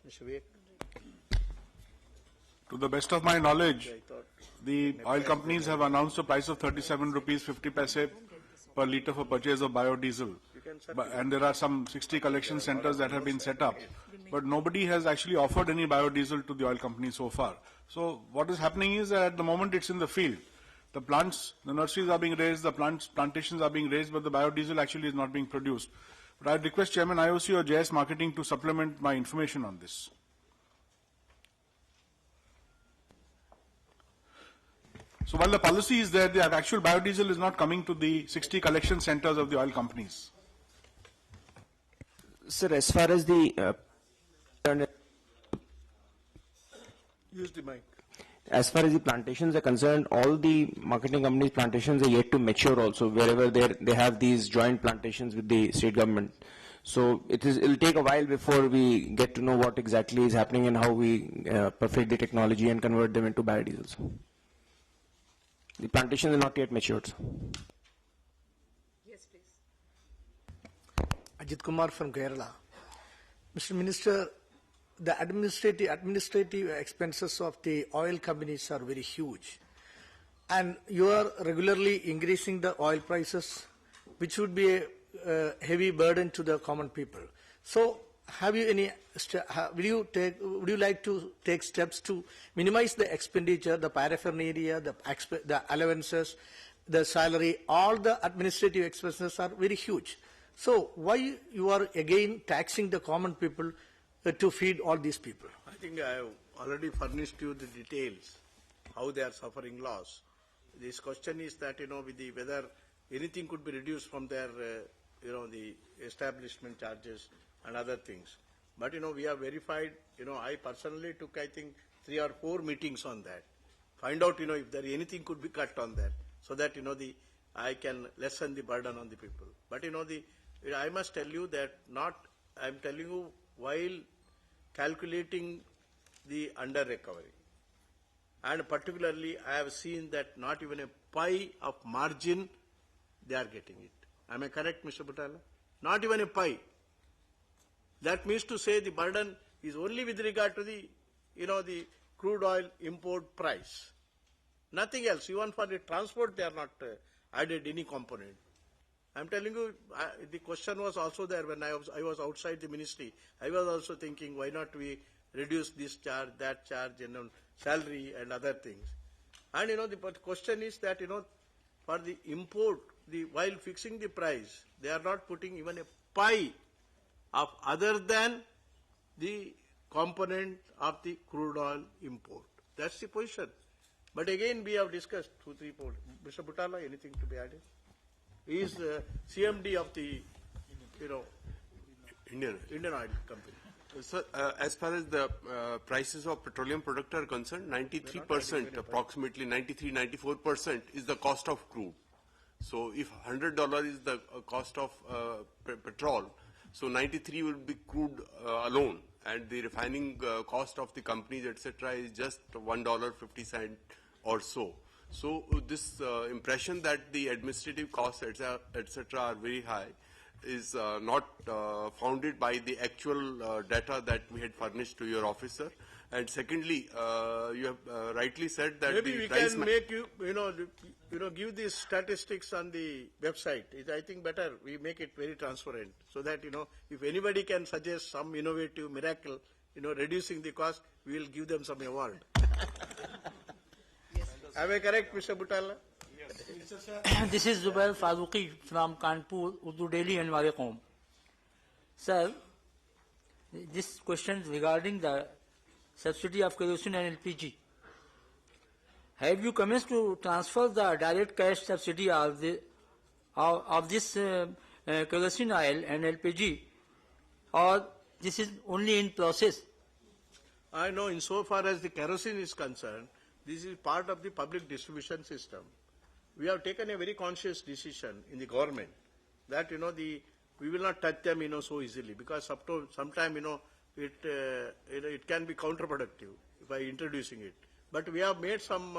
Mr. Vivek. To the best of my knowledge, the oil companies have announced a price of 37 rupees 50 paise per litre for purchase of biodiesel. And there are some 60 collection centers that have been set up. But nobody has actually offered any biodiesel to the oil companies so far. So what is happening is that at the moment it's in the field. The plants, the nurseries are being raised, the plantations are being raised, but the biodiesel actually is not being produced. But I request Chairman IOC or JS Marketing to supplement my information on this. So while the policy is there, the actual biodiesel is not coming to the 60 collection centers of the oil companies. Sir, as far as the Use the mic. as far as the plantations are concerned, all the marketing companies' plantations are yet to mature also, wherever they have these joint plantations with the state government. So it'll take a while before we get to know what exactly is happening and how we perfect the technology and convert them into biodiesels. The plantations are not yet matured. Yes, please. Ajit Kumar from Kerala. Mr. Minister, the administrative expenses of the oil companies are very huge. And you are regularly increasing the oil prices, which would be a heavy burden to the common people. So have you any, would you like to take steps to minimize the expenditure, the paraphernalia, the allowances, the salary, all the administrative expenses are very huge. So why you are again taxing the common people to feed all these people? I think I have already furnished you the details, how they are suffering loss. This question is that, whether anything could be reduced from their, the establishment charges and other things. But, we have verified, I personally took, I think, 3 or 4 meetings on that. Find out, if there anything could be cut on that, so that, I can lessen the burden on the people. But, I must tell you that I'm telling you while calculating the under recovery. And particularly, I have seen that not even a pie of margin, they are getting it. Am I correct, Mr. Butala? Not even a pie. That means to say the burden is only with regard to the, the crude oil import price. Nothing else. Even for the transport, they are not added any component. I'm telling you, the question was also there when I was outside the ministry. I was also thinking, why not we reduce this charge, that charge, salary and other things. And, the question is that, for the import, while fixing the price, they are not putting even a pie of other than the component of the crude oil import. That's the position. But again, we have discussed 2, 3 points. Mr. Butala, anything to be added? He is the CMD of the, Indian Oil Company. Sir, as far as the prices of petroleum product are concerned, 93%, approximately 93-94% is the cost of crude. So if $100 is the cost of petrol, so 93 will be crude alone, and the refining cost of the companies, etc., is just $1.50 or so. So this impression that the administrative costs, etc., are very high is not founded by the actual data that we had furnished to your officer. And secondly, you have rightly said that maybe the we price can make you, give these statistics on the website. It's, I think, better we make it very transparent so that, if anybody can suggest some innovative miracle, reducing the cost, we will give them some award. Am I correct, Mr. Butala? Yes. This is Zubair Faruqi from Kanpur, Urdu Daily and Warekom. Sir, this question is regarding the subsidy of kerosene and LPG. Have you commenced to transfer the direct cash subsidy of this kerosene oil and LPG, or this is only in process? I know insofar as the kerosene is concerned, this is part of the public distribution system. We have taken a very conscious decision in the government that, we will not touch them, so easily, because sometime, it can be counterproductive by introducing it. But we have made some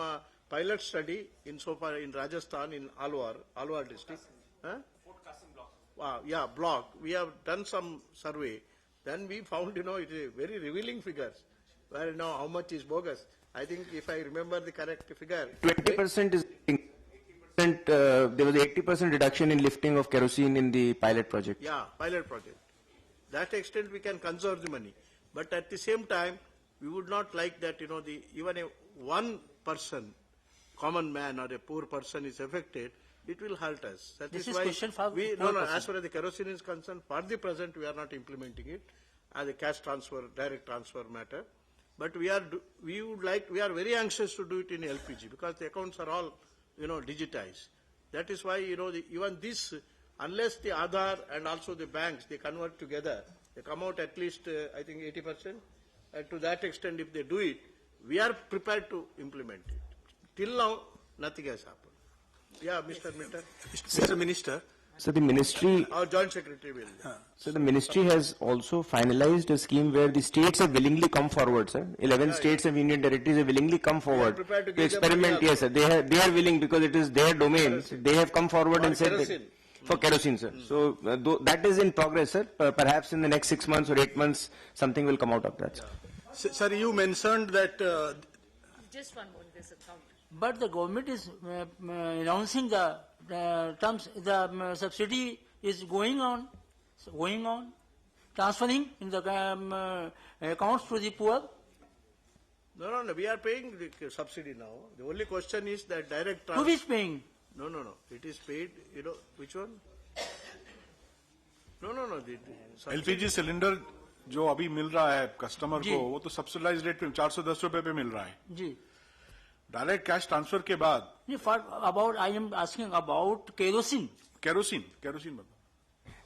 pilot study insofar in Rajasthan, in Alwar district. Fort Qasim block. Yeah, block. We have done some survey then we found, it is very revealing figures, where how much is bogus. I think if I remember the correct figure. 20% is, there was 80% reduction in lifting of kerosene in the pilot project. Yeah, pilot project. That extent we can conserve the money. But at the same time, we would not like that, even one person, common man or a poor person is affected, it will hurt us. That This is is why question for as far as the kerosene is concerned, for the present we are not implementing it as a cash transfer, direct transfer matter. But we are very anxious to do it in LPG because the accounts are all, digitized. That is why, even this, unless the Aadhaar and also the banks, they convert together, they come out at least, I think 80%. And to that extent, if they do it, we are prepared to implement it. Till now, nothing has happened. Yeah, Mr. Minter. Mr. Minister. So the ministry, Our Joint Secretary will. so the ministry has also finalized a scheme where the states have willingly come forward, sir. 11 states and union territories have willingly come forward prepared to to give them experiment. money Yes, sir. They are willing because it is their domain. They have come forward For and said that, kerosene. for kerosene, sir. So that is in progress, sir. Perhaps in the next 6 months or 8 months, something will come out of that. Sir. Sir, you mentioned that Just one more, this account. But the government is announcing the terms, the subsidy is going on, transferring in the accounts to the poor. No, we are paying the subsidy now. The only question is that direct Who is paying? No. It is paid, which one? No. The subsidy. LPG cylinder जो अभी मिल रहा है customer जी। को वो तो subsidise rate पे 410 रुपए पे मिल रहा है जी. डायरेक्ट कैश ट्रांसफर के बाद I am asking about kerosene. Kerosene बताओ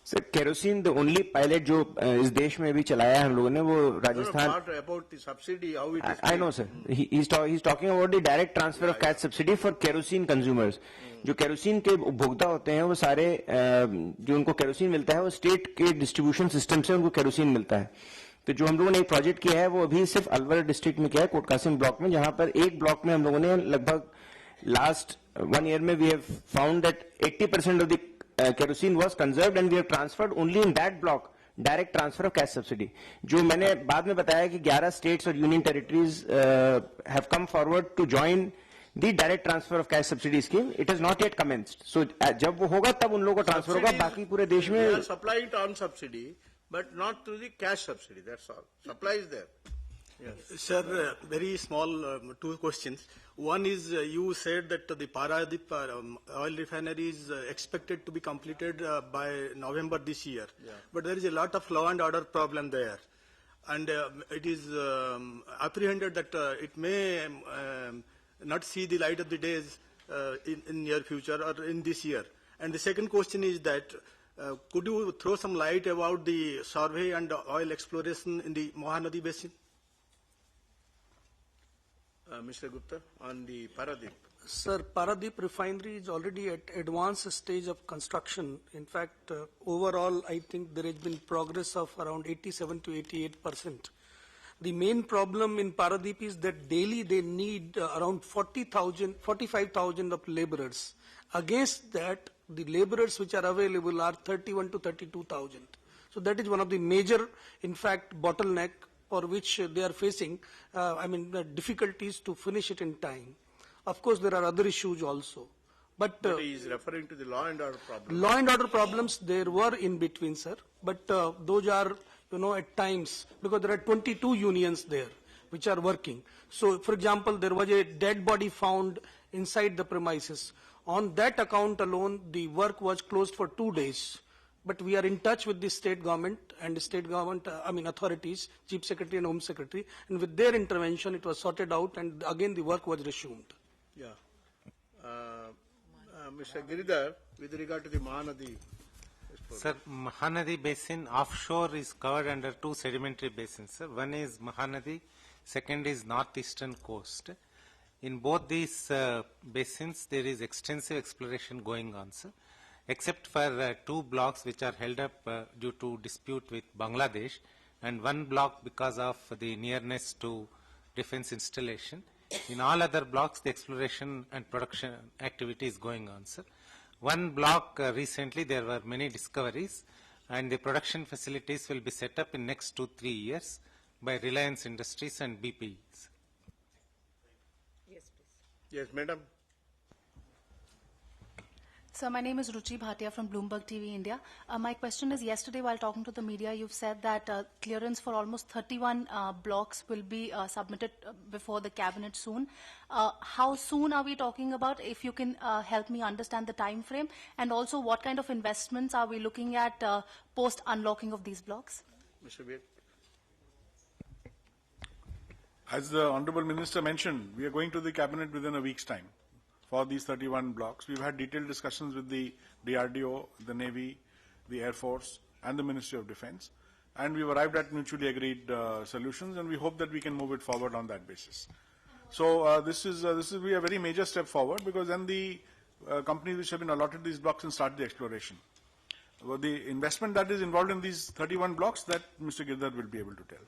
Sir, kerosene, the only pilot जो इस देश में भी चलाया है हम लोगों ने वो Rajasthan. Not about the subsidy, how it is I know, sir. He's talking about the direct transfer of cash subsidy for kerosene consumers. जो केरोसिन के उपभोक्ता होते हैं वो सारे जो उनको केरोसिन मिलता है वो स्टेट के डिस्ट्रीब्यूशन सिस्टम से उनको केरोसिन मिलता है. तो जो हम लोगों ने एक प्रोजेक्ट किया है वो अभी सिर्फ अलवर डिस्ट्रिक्ट में किया है, कोटकासिम ब्लॉक में, जहां पर एक ब्लॉक में हम लोगों ने लगभग लास्ट 1 year में we have found that 80% of the kerosene was conserved and we have transferred only in that block direct transfer of cash subsidy. जो मैंने बाद में बताया कि 11 states और union territories have come forward to join the direct transfer of cash subsidy scheme. It has not yet commenced. So जब वो होगा तब उन लोगों को ट्रांसफर होगा. बाकी पूरे देश में We are supplying it on subsidy, but not through the cash subsidy. That's all. Supply is there. Yes. Sir, very small 2 questions. One is you said that the Paradip oil refinery is expected to be completed by November this year. Yeah. But there is a lot of law and order problem there. And it is apprehended that it may not see the light of the days in near future or in this year. And the second question is that could you throw some light about the survey and oil exploration in the Mahanadi Basin? Mr. Gupta, on the Paradip. Sir, Paradip refinery is already at advanced stage of construction. In fact, overall, I think there has been progress of around 87 to 88%. The main problem in Paradip is that daily they need around 45,000 of laborers. Against that, the laborers which are available are 31 to 32,000. So that is one of the major, in fact, bottleneck for which they are facing, difficulties to finish it in time. Of course, there are other issues also. But He is referring to the law and order problem. law and order problems there were in between, sir. But those are, at times, because there are 22 unions there which are working. So, for example, there was a dead body found inside the premises. On that account alone, the work was closed for 2 days. But we are in touch with the state government and the state government, authorities, Chief Secretary and Home Secretary, and with their intervention, it was sorted out, and again the work was resumed. Yeah. Mr. Giridhar, with regard to the Mahanadi. Sir, Mahanadi Basin offshore is covered under 2 sedimentary basins. Sir. One is Mahanadi, second is northeastern coast. In both these basins, there is extensive exploration going on, sir. Except for 2 blocks which are held up due to dispute with Bangladesh, and 1 block because of the nearness to defense installation. In all other blocks, the exploration and production activity is going on, sir. 1 block recently, there were many discoveries. and the production facilities will be set up in next 2-3 years by Reliance Industries and BPs. Yes, please. Yes, madam. Sir, my name is Ruchi Bhatia from Bloomberg TV India. My question is, yesterday while talking to the media, you've said that clearance for almost 31 blocks will be submitted before the cabinet soon. How soon are we talking about, if you can help me understand the time frame, and also what kind of investments are we looking at post-unlocking of these blocks? Mr. Veer. As the Honorable Minister mentioned, we are going to the cabinet within a week's time for these 31 blocks. We've had detailed discussions with the DRDO, the Navy, the Air Force, and the Ministry of Defense, and we've arrived at mutually agreed solutions, and we hope that we can move it forward on that basis. So this will be a very major step forward, because then the companies which have been allotted these blocks can start the exploration. Well, the investment that is involved in these 31 blocks, that Mr. Girdhar will be able to tell.